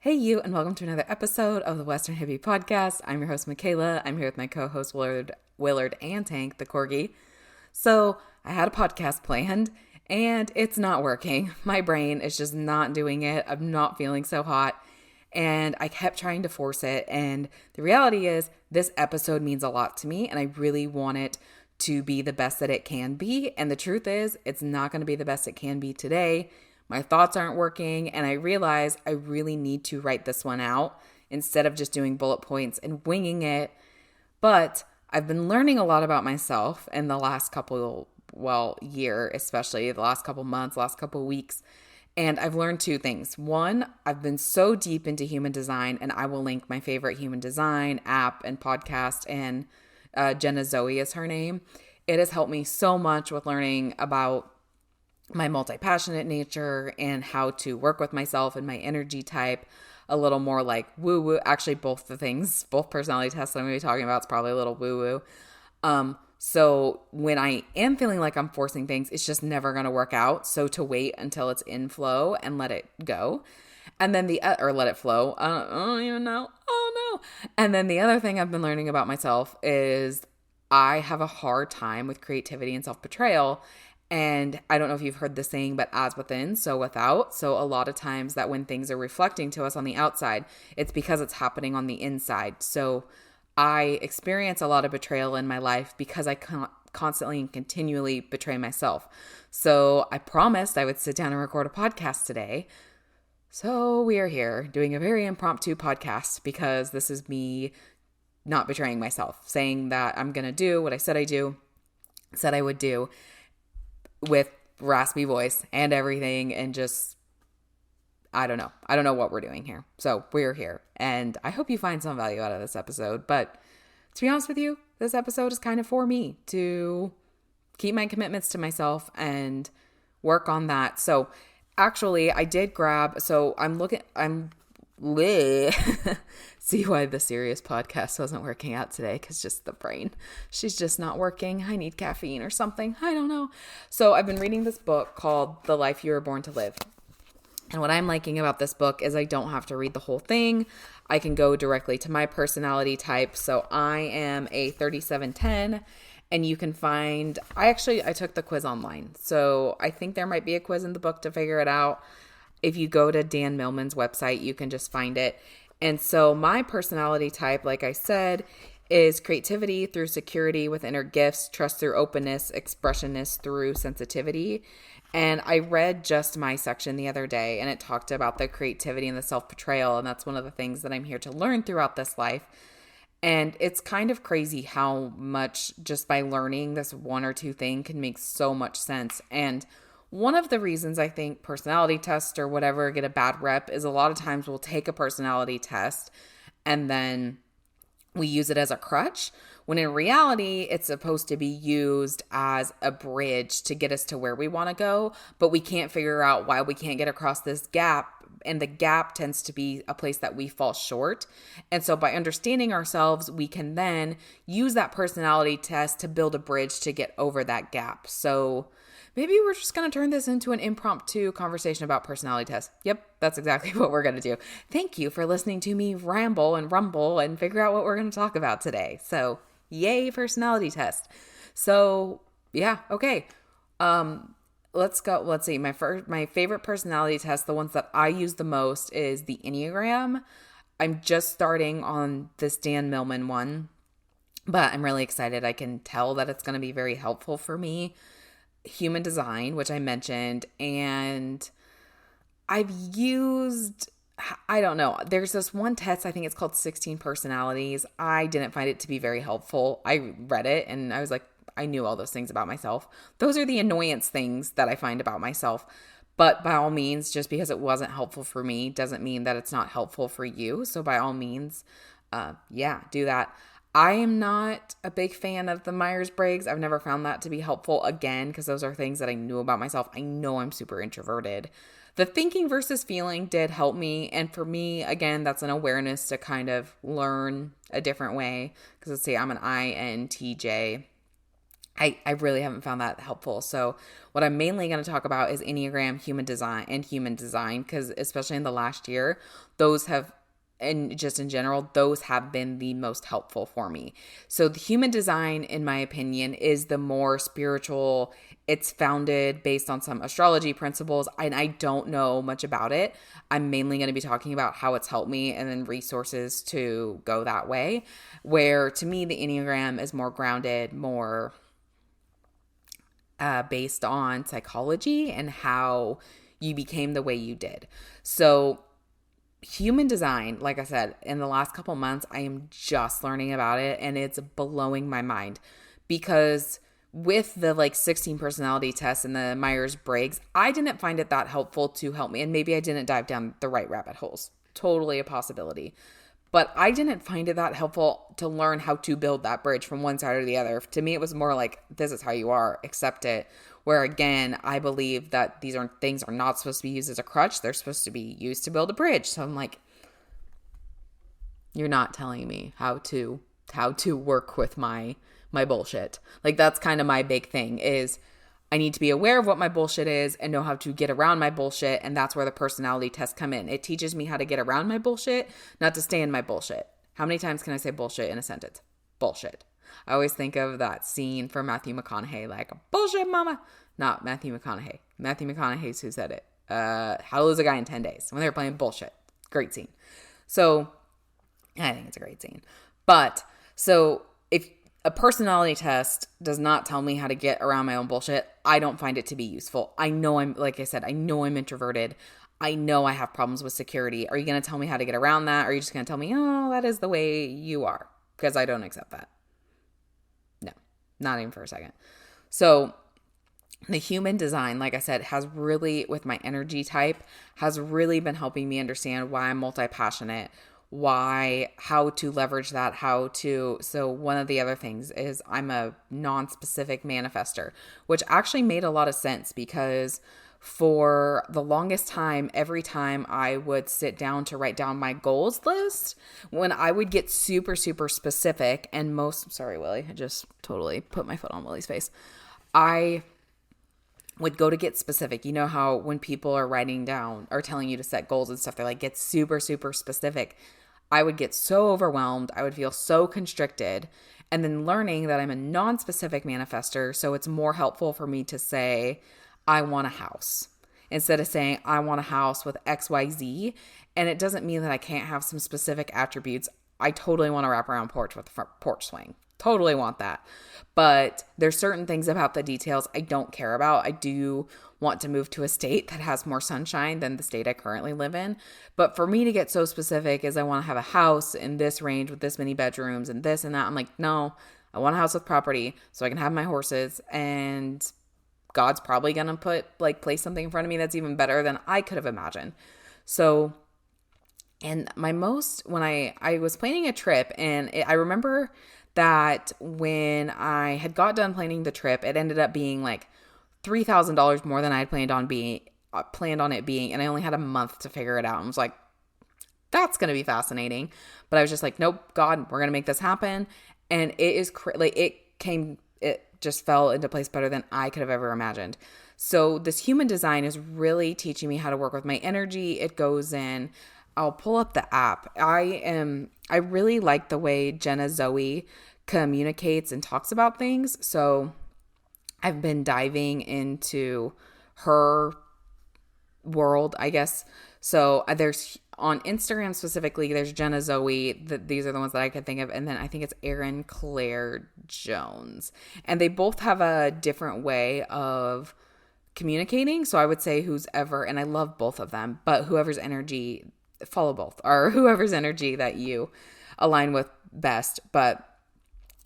Hey you, and welcome to another episode of the Western Hippie Podcast. I'm your host, Michaela. I'm here with my co-host, Willard and Tank, the Corgi. So I had a podcast planned, and it's not working. My brain is just not doing it. I'm not feeling so hot, and I kept trying to force it. And the reality is, this episode means a lot to me, and I really want it to be the best that it can be. And the truth is, it's not going to be the best it can be today. My thoughts aren't working, and I realize I really need to write this one out instead of just doing bullet points and winging it. But I've been learning a lot about myself in the last year, especially the last couple months, last couple weeks. And I've learned two things. One, I've been so deep into human design, and I will link my favorite human design app and podcast, and Jenna Zoe is her name. It has helped me so much with learning about my multi-passionate nature and how to work with myself and my energy type a little more like woo-woo. Actually, both personality tests that I'm going to be talking about is probably a little woo-woo. So when I am feeling like I'm forcing things, it's just never going to work out. So to wait until it's in flow and let it go. And then or let it flow. I don't even know. Oh no. And then the other thing I've been learning about myself is I have a hard time with creativity and self-betrayal. And I don't know if you've heard the saying, but as within, so without. So a lot of times that when things are reflecting to us on the outside, it's because it's happening on the inside. So I experience a lot of betrayal in my life because I constantly and continually betray myself. So I promised I would sit down and record a podcast today. So we are here doing a very impromptu podcast because this is me not betraying myself, saying that I'm going to do what I said I would do, with raspy voice and everything, and just, I don't know what we're doing here. So we're here, and I hope you find some value out of this episode. But to be honest with you, this episode is kind of for me to keep my commitments to myself and work on that. So actually I did I'm see why the serious podcast wasn't working out today, because just the brain, she's just not working. I need caffeine or something. I don't know. So I've been reading this book called The Life You Were Born to Live. And what I'm liking about this book is I don't have to read the whole thing. I can go directly to my personality type. So I am a 3710, and you can find, I took the quiz online. So I think there might be a quiz in the book to figure it out. If you go to Dan Millman's website, you can just find it. And so my personality type, like I said, is creativity through security with inner gifts, trust through openness, expressionness through sensitivity. And I read just my section the other day, and it talked about the creativity and the self-betrayal. And that's one of the things that I'm here to learn throughout this life. And it's kind of crazy how much just by learning this one or two thing can make so much sense. And one of the reasons I think personality tests or whatever get a bad rep is a lot of times we'll take a personality test and then we use it as a crutch, when in reality, it's supposed to be used as a bridge to get us to where we want to go, but we can't figure out why we can't get across this gap. And the gap tends to be a place that we fall short. And so by understanding ourselves, we can then use that personality test to build a bridge to get over that gap. So maybe we're just going to turn this into an impromptu conversation about personality tests. Yep, that's exactly what we're going to do. Thank you for listening to me ramble and rumble and figure out what we're going to talk about today. So, yay, personality test. So, yeah, okay. Let's go. Let's see. My favorite personality test, the ones that I use the most, is the Enneagram. I'm just starting on this Dan Millman one, but I'm really excited. I can tell that it's going to be very helpful for me. Human design, which I mentioned, and I've used, I don't know, there's this one test, I think it's called 16 personalities. I didn't find it to be very helpful. I read it and I was like, I knew all those things about myself. Those are the annoyance things that I find about myself. But by all means, just because it wasn't helpful for me doesn't mean that it's not helpful for you. So by all means, do that. I am not a big fan of the Myers-Briggs. I've never found that to be helpful, again, because those are things that I knew about myself. I know I'm super introverted. The thinking versus feeling did help me. And for me, again, that's an awareness to kind of learn a different way. Because let's say I'm an INTJ. I really haven't found that helpful. So what I'm mainly going to talk about is Enneagram, human design, because especially in the last year, those have, and just in general, those have been the most helpful for me. So the human design, in my opinion, is the more spiritual. It's founded based on some astrology principles, and I don't know much about it. I'm mainly going to be talking about how it's helped me and then resources to go that way. Where to me, the Enneagram is more grounded, more based on psychology and how you became the way you did. So human design, like I said, in the last couple months, I am just learning about it, and it's blowing my mind because with the 16 personality tests and the Myers-Briggs, I didn't find it that helpful to help me. And maybe I didn't dive down the right rabbit holes. Totally a possibility. But I didn't find it that helpful to learn how to build that bridge from one side or the other. To me, it was more like, this is how you are, accept it. Where again, I believe that these things are not supposed to be used as a crutch. They're supposed to be used to build a bridge. So I'm like, you're not telling me how to work with my bullshit. Like, that's kind of my big thing is I need to be aware of what my bullshit is and know how to get around my bullshit. And that's where the personality tests come in. It teaches me how to get around my bullshit, not to stay in my bullshit. How many times can I say bullshit in a sentence? Bullshit. I always think of that scene from Matthew McConaughey, like, bullshit, mama. Not Matthew McConaughey. Matthew McConaughey's who said it. How to Lose a Guy in 10 Days. When they were playing bullshit. Great scene. So, I think it's a great scene. But, so, if a personality test does not tell me how to get around my own bullshit, I don't find it to be useful. I know like I said, I know I'm introverted. I know I have problems with security. Are you going to tell me how to get around that? Or are you just going to tell me, oh, that is the way you are? Because I don't accept that. No, not even for a second. So the human design, like I said, has really, with my energy type, has really been helping me understand why I'm multi-passionate, how to leverage that, so one of the other things is I'm a non-specific manifester, which actually made a lot of sense because for the longest time, every time I would sit down to write down my goals list, when I would get super, super specific sorry, Willie, I just totally put my foot on Willie's face. I would go to get specific. You know how when people are writing down or telling you to set goals and stuff, they're like, get super, super specific. I would get so overwhelmed. I would feel so constricted. And then learning that I'm a non-specific manifester, so it's more helpful for me to say, I want a house, instead of saying, I want a house with XYZ. And it doesn't mean that I can't have some specific attributes. I totally want a wraparound porch with a porch swing. Totally want that. But there's certain things about the details I don't care about. I do want to move to a state that has more sunshine than the state I currently live in. But for me to get so specific is I want to have a house in this range with this many bedrooms and this and that. I'm like, no, I want a house with property so I can have my horses, and God's probably going to place something in front of me that's even better than I could have imagined. So, and when I was planning a trip, and I remember that when I had got done planning the trip, it ended up being like $3,000 more than I had planned on it being, and I only had a month to figure it out. And was like, that's going to be fascinating. But I was just like, nope, God, we're going to make this happen. And it is it just fell into place better than I could have ever imagined. So this human design is really teaching me how to work with my energy. It goes in. I'll pull up the app. I really like the way Jenna Zoe communicates and talks about things. So I've been diving into her world, I guess. So there's on Instagram specifically, there's Jenna Zoe. These are the ones that I could think of. And then I think it's Erin Claire Jones. And they both have a different way of communicating. So I would say and I love both of them, but whoever's energy, follow both, or whoever's energy that you align with best. But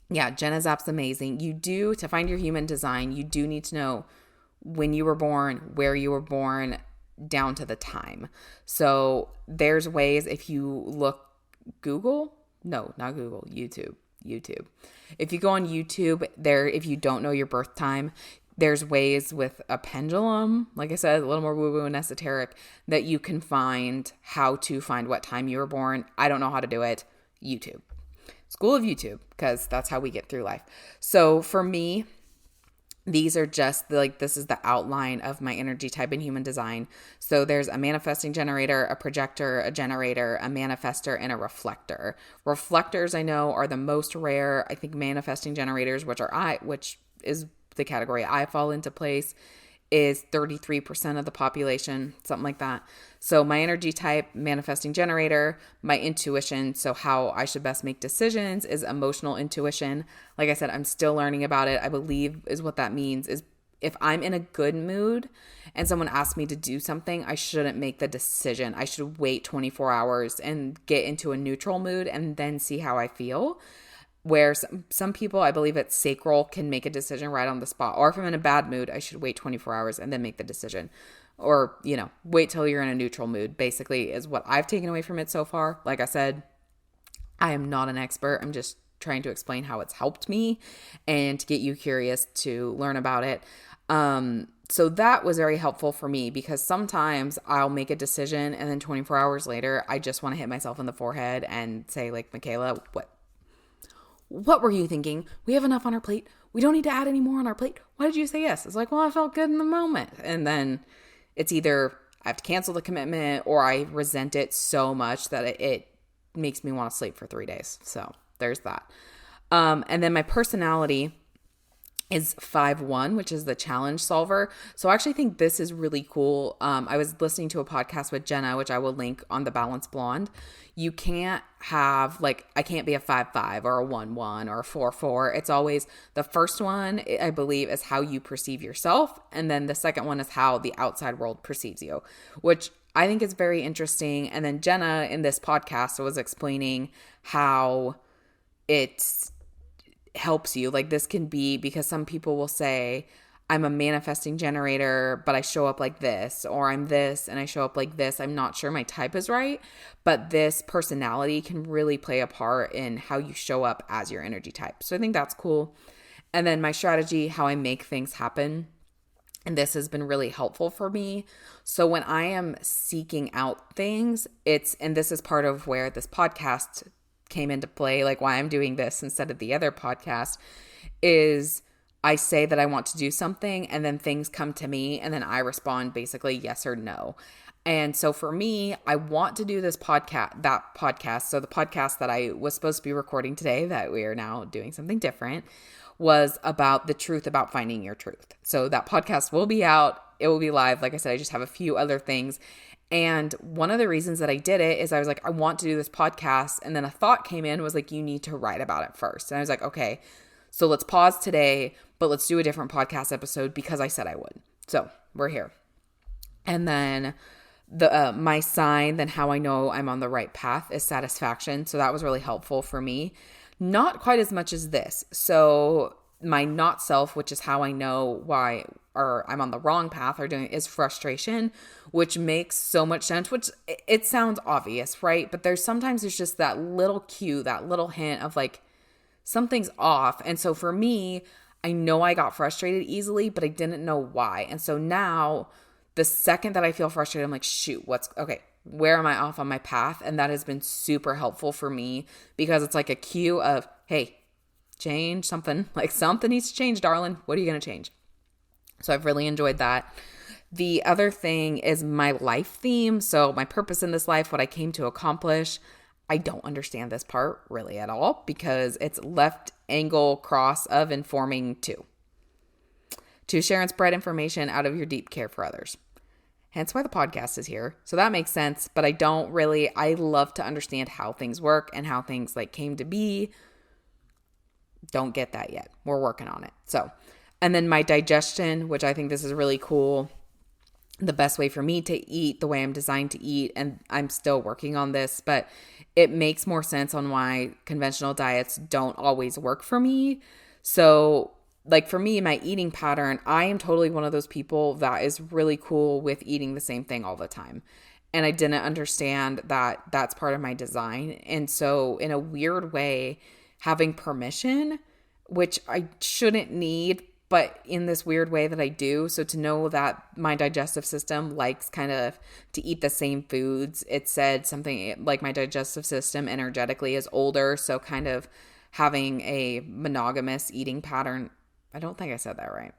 yeah, Jenna's app's amazing. To find your human design, you do need to know when you were born, where you were born, down to the time. So there's ways, if you look YouTube. If you go on YouTube, if you don't know your birth time, there's ways with a pendulum, like I said, a little more woo-woo and esoteric, that you can find how to find what time you were born. I don't know how to do it. YouTube. School of YouTube, because that's how we get through life. So for me, These are just like, this is the outline of my energy type in human design. So there's a manifesting generator, a projector, a generator, a manifester, and a reflector. Reflectors I know are the most rare. I think manifesting generators, which is the category I fall into place, is 33% of the population, something like that. So my energy type, manifesting generator, my intuition, so how I should best make decisions, is emotional intuition. Like I said, I'm still learning about it. I believe is what that means is if I'm in a good mood and someone asks me to do something, I shouldn't make the decision. I should wait 24 hours and get into a neutral mood and then see how I feel. Where some people, I believe it's sacral, can make a decision right on the spot. Or if I'm in a bad mood, I should wait 24 hours and then make the decision. Or, wait till you're in a neutral mood, basically, is what I've taken away from it so far. Like I said, I am not an expert. I'm just trying to explain how it's helped me and to get you curious to learn about it. So that was very helpful for me because sometimes I'll make a decision and then 24 hours later, I just want to hit myself in the forehead and say, like, Michaela, what were you thinking? We have enough on our plate. We don't need to add any more on our plate. Why did you say yes? It's like, well, I felt good in the moment. And then it's either I have to cancel the commitment or I resent it so much that it makes me want to sleep for 3 days. So there's that. And then my personality is 5-1, which is the challenge solver. So I actually think this is really cool. I was listening to a podcast with Jenna, which I will link on the Balanced Blonde. You can't have, like, I can't be a 5-5 or a 1-1 or a 4-4. It's always the first one, I believe, is how you perceive yourself. And then the second one is how the outside world perceives you, which I think is very interesting. And then Jenna in this podcast was explaining how it's helps you. Like, this can be because some people will say, I'm a manifesting generator, but I show up like this, or I'm this and I show up like this. I'm not sure my type is right, but this personality can really play a part in how you show up as your energy type. So I think that's cool. And then my strategy, how I make things happen. And this has been really helpful for me. So when I am seeking out things, and this is part of where this podcast came into play, like why I'm doing this instead of the other podcast, is I say that I want to do something and then things come to me and then I respond basically yes or no. And so for me, I want to do that podcast. So the podcast that I was supposed to be recording today, that we are now doing something different, was about the truth about finding your truth. So that podcast will be out. It will be live. Like I said, I just have a few other things. And one of the reasons that I did it is I was like, I want to do this podcast. And then a thought came in, was like, you need to write about it first. And I was like, okay, so let's pause today, but let's do a different podcast episode because I said I would. So we're here. And then my sign, then how I know I'm on the right path, is satisfaction. So that was really helpful for me. Not quite as much as this. So my not self, which is how I know why or I'm on the wrong path or doing, is frustration, which makes so much sense, which it sounds obvious, right? But there's just that little cue, that little hint of like something's off. And so for me, I know I got frustrated easily, but I didn't know why. And so now the second that I feel frustrated, I'm like, shoot, where am I off on my path? And that has been super helpful for me because it's like a cue of, hey, change something, like something needs to change, darling. What are you going to change? So I've really enjoyed that. The other thing is my life theme. So my purpose in this life, what I came to accomplish. I don't understand this part really at all because it's left angle cross of informing to share and spread information out of your deep care for others. Hence why the podcast is here. So that makes sense, but I love to understand how things work and how things like came to be. Don't get that yet. We're working on it. So, and then my digestion, which I think this is really cool. The best way for me to eat, the way I'm designed to eat, and I'm still working on this, but it makes more sense on why conventional diets don't always work for me. So like for me, my eating pattern, I am totally one of those people that is really cool with eating the same thing all the time. And I didn't understand that that's part of my design. And so in a weird way, having permission, which I shouldn't need, but in this weird way that I do. So to know that my digestive system likes kind of to eat the same foods. It said something like my digestive system energetically is older. So kind of having a monogamous eating pattern. I don't think I said that right.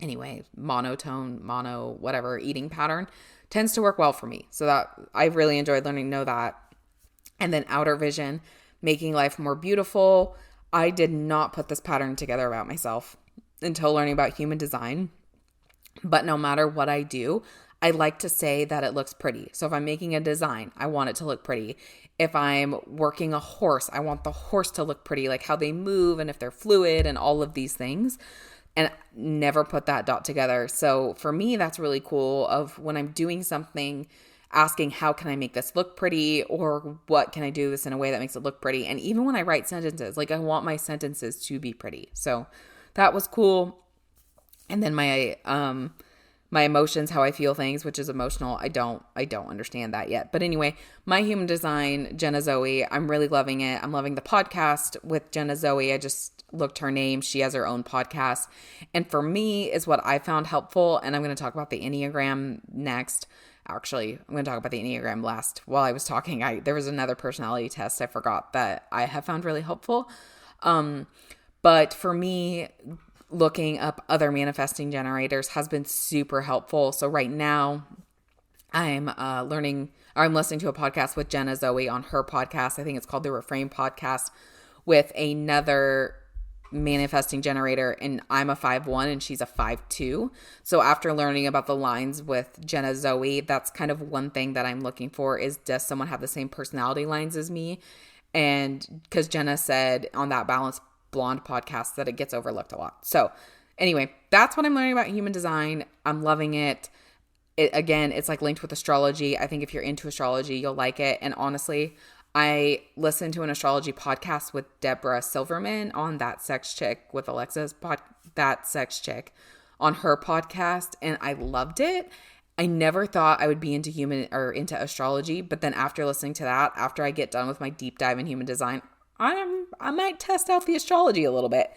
anyway, whatever eating pattern tends to work well for me. So that I really enjoyed learning to know that. And then outer vision, making life more beautiful. I did not put this pattern together about myself until learning about human design. But no matter what I do, I like to say that it looks pretty. So if I'm making a design, I want it to look pretty. If I'm working a horse, I want the horse to look pretty, like how they move and if they're fluid and all of these things. And never put that dot together. So for me, that's really cool of when I'm doing something, asking how can I make this look pretty, or what can I do this in a way that makes it look pretty. And even when I write sentences, like I want my sentences to be pretty. So that was cool. And then my emotions, how I feel things, which is emotional. I don't understand that yet. But anyway, my human design, Jenna Zoe, I'm really loving it. I'm loving the podcast with Jenna Zoe. I just looked her name. She has her own podcast. And for me is what I found helpful. And I'm going to talk about the Enneagram next. Actually, I'm going to talk about the Enneagram last. While I was talking, there was another personality test I forgot that I have found really helpful. But for me, looking up other manifesting generators has been super helpful. So right now I'm listening to a podcast with Jenna Zoe on her podcast. I think it's called the Reframe Podcast, with another manifesting generator, and I'm a 5-1 and she's a 5-2. So after learning about the lines with Jenna Zoe, that's kind of one thing that I'm looking for is, does someone have the same personality lines as me? And because Jenna said on that Balanced Blonde podcast that it gets overlooked a lot. So anyway, that's what I'm learning about human design. I'm loving it. Again, it's like linked with astrology. I think if you're into astrology, you'll like it. And honestly, I listened to an astrology podcast with Deborah Silverman on That Sex Chick with That Sex Chick on her podcast, and I loved it. I never thought I would be into astrology, but then after listening to that, after I get done with my deep dive in human design, I might test out the astrology a little bit.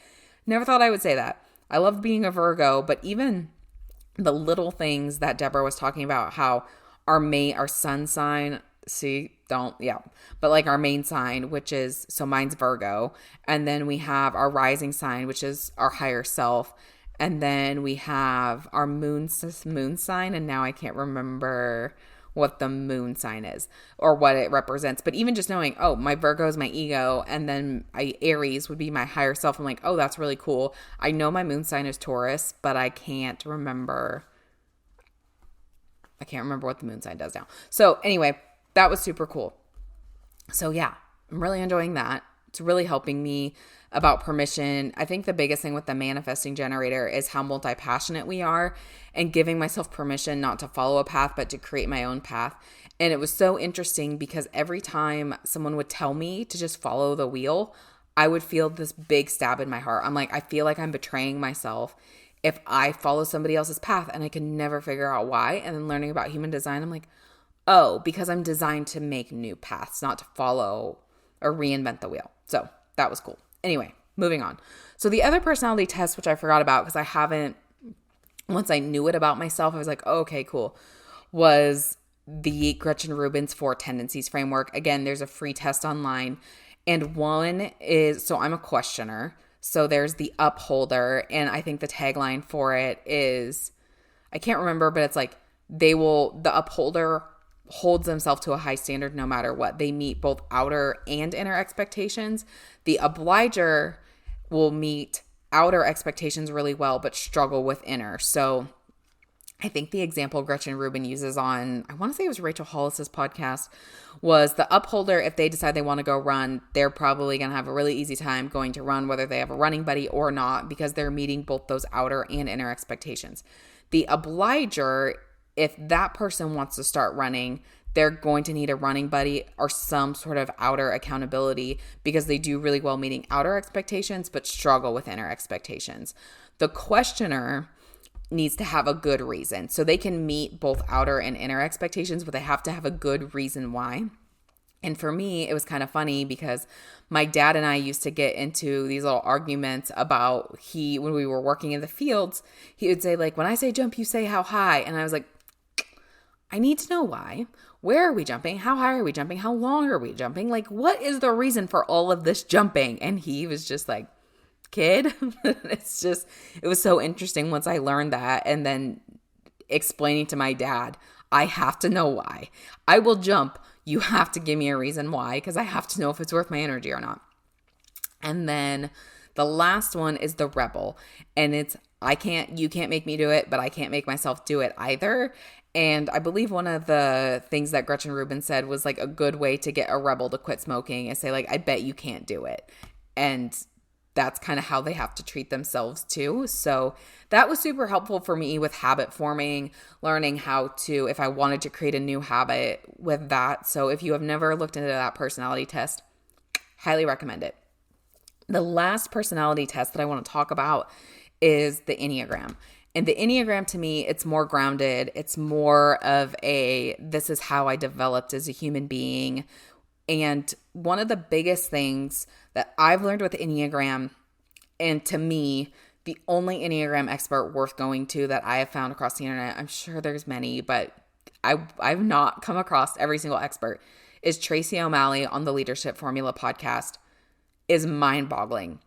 Never thought I would say that. I loved being a Virgo, but even the little things that Deborah was talking about, how our sun sign, but like our main sign, which is, so mine's Virgo. And then we have our rising sign, which is our higher self. And then we have our moon sign. And now I can't remember what the moon sign is or what it represents. But even just knowing, oh, my Virgo is my ego, and then Aries would be my higher self. I'm like, oh, that's really cool. I know my moon sign is Taurus, but I can't remember what the moon sign does now. So anyway, that was super cool. So yeah, I'm really enjoying that. It's really helping me about permission. I think the biggest thing with the manifesting generator is how multi-passionate we are, and giving myself permission not to follow a path, but to create my own path. And it was so interesting because every time someone would tell me to just follow the wheel, I would feel this big stab in my heart. I'm like, I feel like I'm betraying myself if I follow somebody else's path, and I can never figure out why. And then learning about human design, I'm like, oh, because I'm designed to make new paths, not to follow or reinvent the wheel. So that was cool. Anyway, moving on. So the other personality test, which I forgot about because once I knew it about myself, I was like, oh, okay, cool, was the Gretchen Rubin's 4 Tendencies framework. Again, there's a free test online. And one is, so I'm a questioner. So there's the upholder. And I think the tagline for it is, I can't remember, but it's like, the upholder holds themselves to a high standard no matter what. They meet both outer and inner expectations. The obliger will meet outer expectations really well, but struggle with inner. So I think the example Gretchen Rubin uses on, I want to say it was Rachel Hollis's podcast, was the upholder. If they decide they want to go run, they're probably going to have a really easy time going to run, whether they have a running buddy or not, because they're meeting both those outer and inner expectations. The obliger, if that person wants to start running, they're going to need a running buddy or some sort of outer accountability, because they do really well meeting outer expectations, but struggle with inner expectations. The questioner needs to have a good reason. So they can meet both outer and inner expectations, but they have to have a good reason why. And for me, it was kind of funny because my dad and I used to get into these little arguments about when we were working in the fields, he would say, like, when I say jump, you say how high. And I was like, I need to know why. Where are we jumping? How high are we jumping? How long are we jumping? Like, what is the reason for all of this jumping? And he was just like, kid. It was so interesting once I learned that, and then explaining to my dad, I have to know why. I will jump. You have to give me a reason why, because I have to know if it's worth my energy or not. And then the last one is the rebel. And you can't make me do it, but I can't make myself do it either. And I believe one of the things that Gretchen Rubin said was like a good way to get a rebel to quit smoking is say like, I bet you can't do it. And that's kind of how they have to treat themselves too. So that was super helpful for me with habit forming, learning how to, if I wanted to create a new habit with that. So if you have never looked into that personality test, highly recommend it. The last personality test that I want to talk about is the Enneagram. And the Enneagram, to me, it's more grounded. It's more of this is how I developed as a human being. And one of the biggest things that I've learned with the Enneagram, and to me, the only Enneagram expert worth going to that I have found across the internet, I'm sure there's many, but I've not come across every single expert, is Tracy O'Malley on the Leadership Formula podcast, is mind-boggling.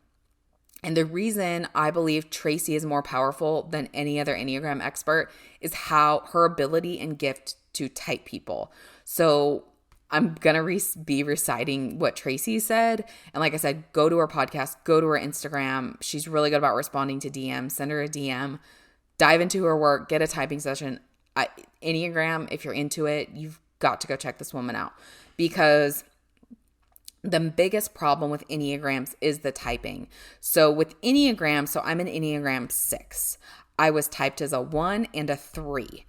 And the reason I believe Tracy is more powerful than any other Enneagram expert is how her ability and gift to type people. So I'm going to be reciting what Tracy said. And like I said, go to her podcast, go to her Instagram. She's really good about responding to DMs. Send her a DM, dive into her work, get a typing session. Enneagram, if you're into it, you've got to go check this woman out, because the biggest problem with Enneagrams is the typing. So with Enneagram, so I'm an Enneagram 6. I was typed as a 1 and a 3.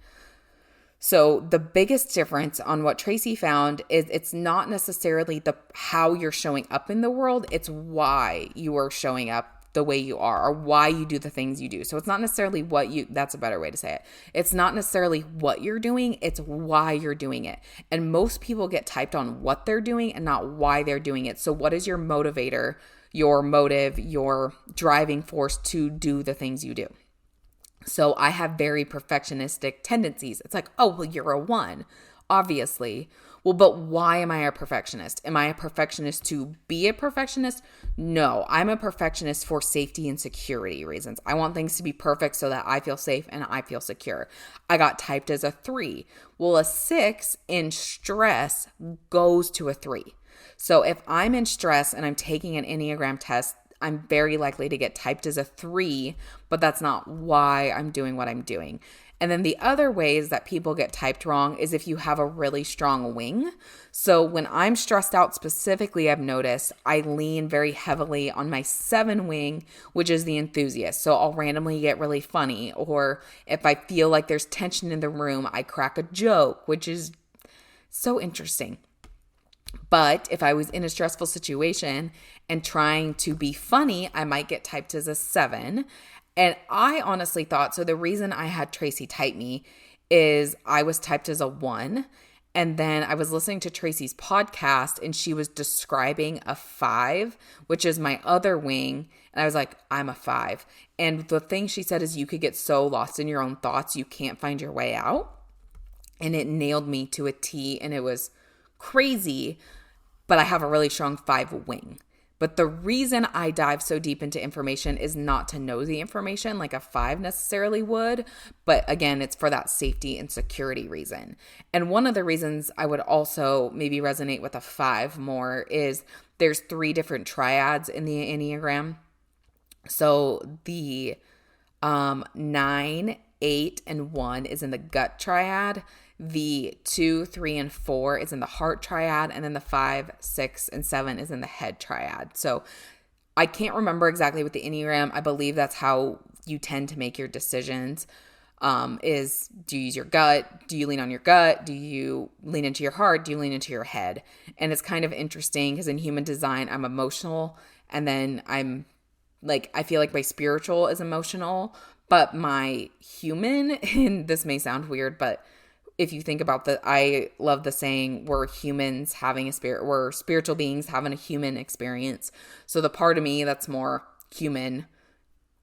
So the biggest difference on what Tracy found is it's not necessarily how you're showing up in the world, it's why you are showing up the way you are, or why you do the things you do. So it's not necessarily that's a better way to say it. It's not necessarily what you're doing, it's why you're doing it. And most people get typed on what they're doing and not why they're doing it. So what is your motivator, your motive, your driving force to do the things you do? So I have very perfectionistic tendencies. It's like, oh, well, you're a 1, obviously. Well, but why am I a perfectionist? Am I a perfectionist to be a perfectionist? No, I'm a perfectionist for safety and security reasons. I want things to be perfect so that I feel safe and I feel secure. I got typed as a 3. Well, a 6 in stress goes to a 3. So if I'm in stress and I'm taking an Enneagram test, I'm very likely to get typed as a 3, but that's not why I'm doing what I'm doing. And then the other ways that people get typed wrong is if you have a really strong wing. So when I'm stressed out specifically, I've noticed I lean very heavily on my 7 wing, which is the enthusiast. So I'll randomly get really funny. Or if I feel like there's tension in the room, I crack a joke, which is so interesting. But if I was in a stressful situation and trying to be funny, I might get typed as a 7. And I honestly thought, so the reason I had Tracy type me is I was typed as a 1. And then I was listening to Tracy's podcast and she was describing a 5, which is my other wing. And I was like, I'm a 5. And the thing she said is you could get so lost in your own thoughts, you can't find your way out. And it nailed me to a T, and it was crazy, but I have a really strong 5 wing. But the reason I dive so deep into information is not to know the information like a 5 necessarily would. But again, it's for that safety and security reason. And one of the reasons I would also maybe resonate with a 5 more is there's 3 different triads in the Enneagram. So the 9, 8, and 1 is in the gut triad. The 2, 3, and 4 is in the heart triad, and then the 5, 6, and 7 is in the head triad. So I can't remember exactly with the Enneagram. I believe that's how you tend to make your decisions. Is do you use your gut? Do you lean on your gut? Do you lean into your heart? Do you lean into your head? And it's kind of interesting because in human design, I'm emotional, and then I'm like, I feel like my spiritual is emotional, but my human, and this may sound weird, but if you think about I love the saying, we're humans having a spirit, we're spiritual beings having a human experience. So the part of me that's more human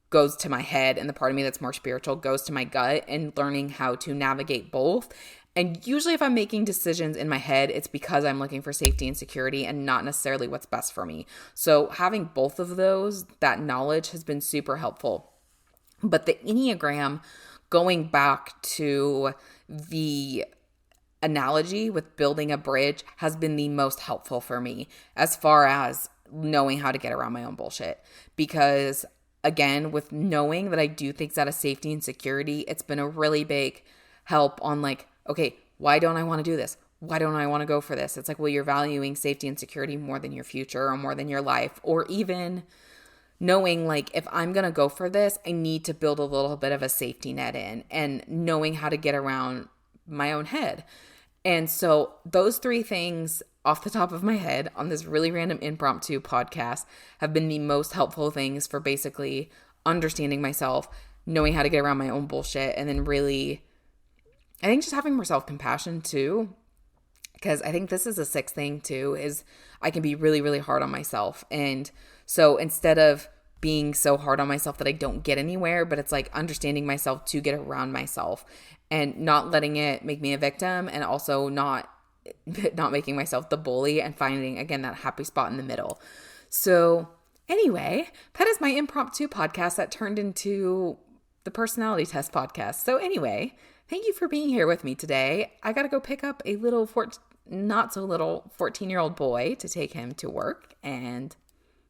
goes to my head, and the part of me that's more spiritual goes to my gut, and learning how to navigate both And usually if I'm making decisions in my head, it's because I'm looking for safety and security and not necessarily what's best for me. So having both of those, that knowledge has been super helpful. But the Enneagram, going back to the analogy with building a bridge, has been the most helpful for me as far as knowing how to get around my own bullshit. Because again, with knowing that I do things out of safety and security, it's been a really big help on like, okay, why don't I want to do this? Why don't I want to go for this? It's like, well, you're valuing safety and security more than your future or more than your life, or even knowing like, if I'm going to go for this, I need to build a little bit of a safety net in, and knowing how to get around my own head. And so those three things off the top of my head on this really random impromptu podcast have been the most helpful things for basically understanding myself, knowing how to get around my own bullshit, and then really, I think just having more self-compassion too. Because I think this is a sixth thing too, is I can be really, really hard on myself. And so instead of being so hard on myself that I don't get anywhere, but it's like understanding myself to get around myself and not letting it make me a victim, and also not making myself the bully, and finding, again, that happy spot in the middle. So anyway, that is my impromptu podcast that turned into the personality test podcast. So anyway, thank you for being here with me today. I got to go pick up a not so little 14-year-old boy to take him to work. And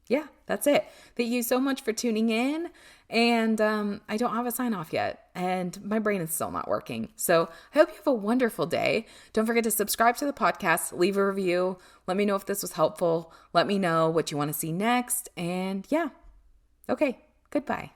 yeah, that's it. Thank you so much for tuning in. And I don't have a sign off yet, and my brain is still not working. So I hope you have a wonderful day. Don't forget to subscribe to the podcast, leave a review. Let me know if this was helpful. Let me know what you want to see next. And yeah, okay, goodbye.